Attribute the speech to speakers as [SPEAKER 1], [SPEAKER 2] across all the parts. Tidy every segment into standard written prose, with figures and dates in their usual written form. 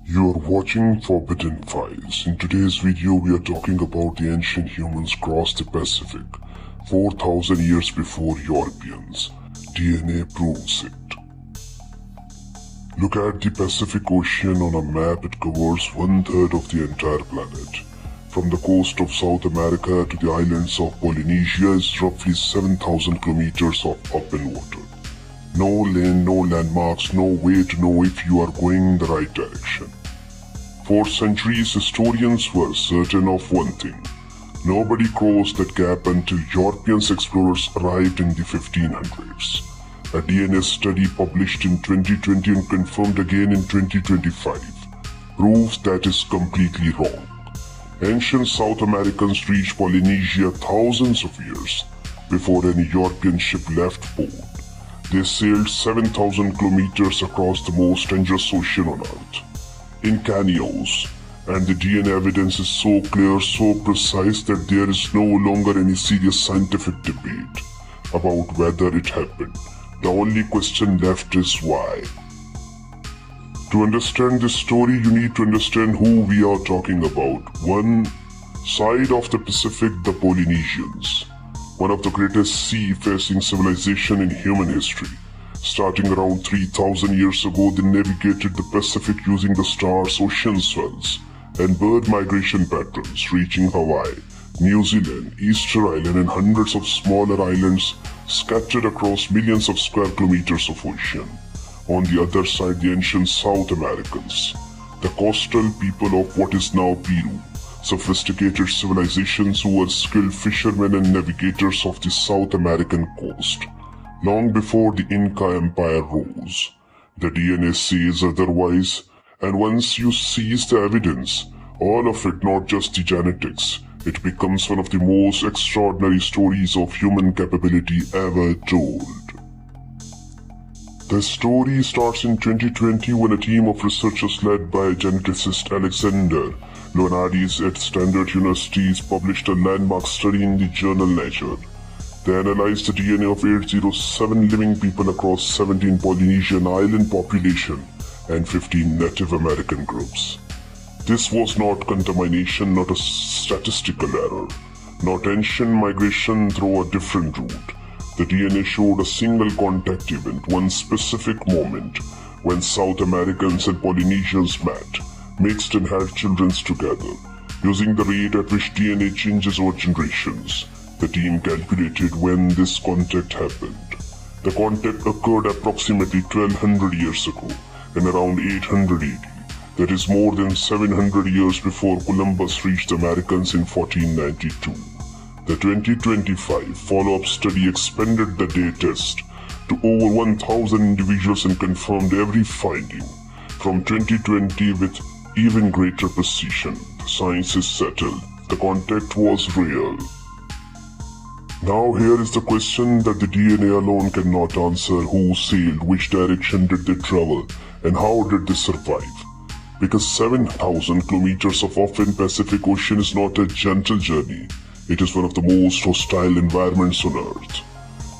[SPEAKER 1] You're watching Forbidden Files. In today's video, we are talking about the ancient humans crossed the Pacific 4,000 years before Europeans. DNA proves it. Look at the Pacific Ocean on a map. It covers 1/3 of the entire planet. From the coast of South America to the islands of Polynesia is roughly 7,000 kilometers of open water. No lane, no landmarks, no way to know if you are going in the right direction. For centuries, historians were certain of one thing. Nobody crossed that gap until European explorers arrived in the 1500s. A DNA study published in 2020 and confirmed again in 2025 proves that is completely wrong. Ancient South Americans reached Polynesia thousands of years before any European ship left port. They sailed 7,000 kilometers across the most dangerous ocean on Earth, in canoes, and the DNA evidence is so clear, so precise that there is no longer any serious scientific debate about whether it happened. The only question left is why. To understand this story, you need to understand who we are talking about. One side of the Pacific, the Polynesians, one of the greatest sea-facing civilization in human history. Starting around 3,000 years ago, they navigated the Pacific using the stars, ocean swells, and bird migration patterns, reaching Hawaii, New Zealand, Easter Island, and hundreds of smaller islands scattered across millions of square kilometers of ocean. On the other side, the ancient South Americans, the coastal people of what is now Peru, sophisticated civilizations who were skilled fishermen and navigators of the South American coast, long before the Inca Empire rose. The DNA says otherwise, and once you seize the evidence, all of it, not just the genetics, it becomes one of the most extraordinary stories of human capability ever told. The story starts in 2020 when a team of researchers led by geneticist Alexander Leonardis at Stanford University published a landmark study in the journal Nature. They analyzed the DNA of 807 living people across 17 Polynesian island population and 15 Native American groups. This was not contamination, not a statistical error, not ancient migration through a different route. The DNA showed a single contact event, one specific moment when South Americans and Polynesians met, mixed and had children together. Using the rate at which DNA changes over generations, the team calculated when this contact happened. The contact occurred approximately 1200 years ago, and around 800 AD. That is more than 700 years before Columbus reached the Americans in 1492. The 2025 follow-up study expanded the day test to over 1,000 individuals and confirmed every finding from 2020 with even greater precision. The science is settled. The contact was real. Now here is the question that the DNA alone cannot answer. Who sailed? Which direction did they travel? And how did they survive? Because 7,000 kilometers of open Pacific Ocean is not a gentle journey. It is one of the most hostile environments on Earth.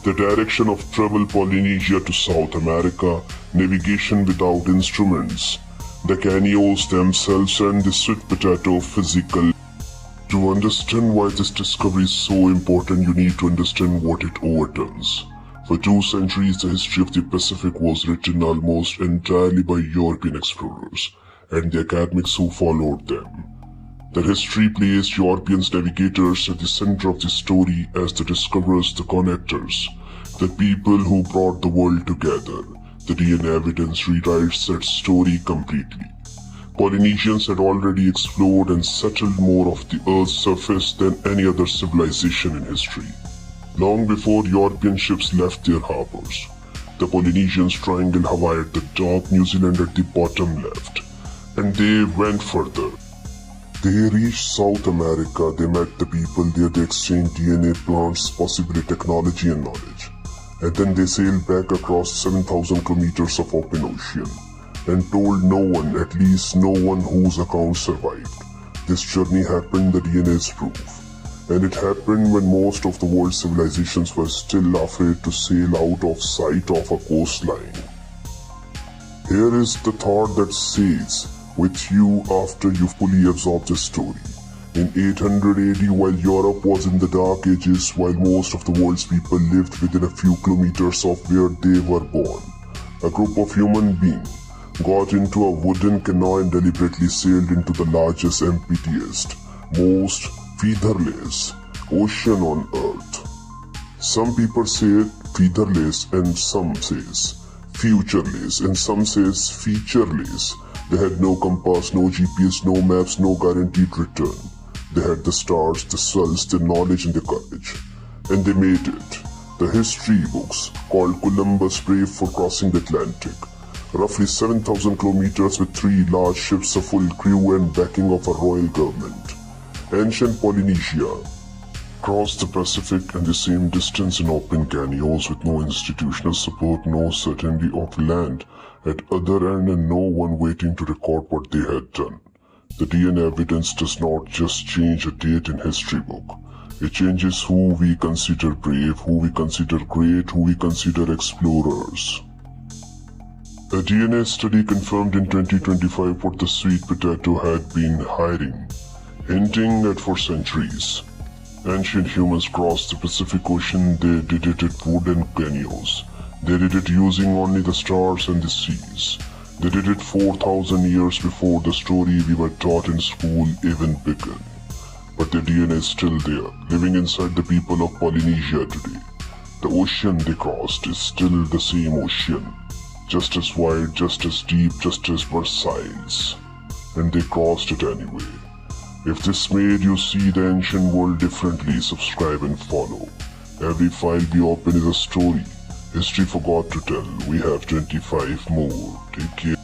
[SPEAKER 1] The direction of travel, Polynesia to South America, navigation without instruments, the canyons themselves, and the sweet potato physical. To understand why this discovery is so important, you need to understand what it overturns. For 2 centuries, the history of the Pacific was written almost entirely by European explorers and the academics who followed them. The history placed European navigators at the center of the story as the discoverers, the connectors, the people who brought the world together. The DNA evidence rewrites that story completely. Polynesians had already explored and settled more of the Earth's surface than any other civilization in history, long before European ships left their harbors. The Polynesians triangled Hawaii at the top, New Zealand at the bottom left, and they went further. They reached South America, they met the people there, they exchanged DNA, plants, possibly technology and knowledge. And then they sailed back across 7,000 kilometers of open ocean and told no one, at least no one whose account survived. This journey happened, the DNA is proof. And it happened when most of the world's civilizations were still afraid to sail out of sight of a coastline. Here is the thought that says, with you after you fully absorb the story. In 800 AD, while Europe was in the Dark Ages, while most of the world's people lived within a few kilometers of where they were born, a group of human beings got into a wooden canoe and deliberately sailed into the largest, emptiest, most featherless ocean on earth. Some people say featherless and some says futureless and some says featureless. They had no compass, no GPS, no maps, no guaranteed return. They had the stars, the suns, the knowledge and the courage. And they made it. The history books called Columbus brave for crossing the Atlantic. Roughly 7,000 kilometers with 3 large ships, a full crew and backing of a royal government. Ancient Polynesia crossed the Pacific and the same distance in open canyons with no institutional support, no certainty of land at other end and no one waiting to record what they had done. The DNA evidence does not just change a date in history book. It changes who we consider brave, who we consider great, who we consider explorers. A DNA study confirmed in 2025 what the sweet potato had been hiding, hinting at for centuries. Ancient humans crossed the Pacific Ocean. They did it at wooden canoes. They did it using only the stars and the seas. They did it 4,000 years before the story we were taught in school even began. But their DNA is still there, living inside the people of Polynesia today. The ocean they crossed is still the same ocean, just as wide, just as deep, just as versatile. And they crossed it anyway. If this made you see the ancient world differently, subscribe and follow. Every file we open is a story. History forgot to tell. We have 25 more. Take care.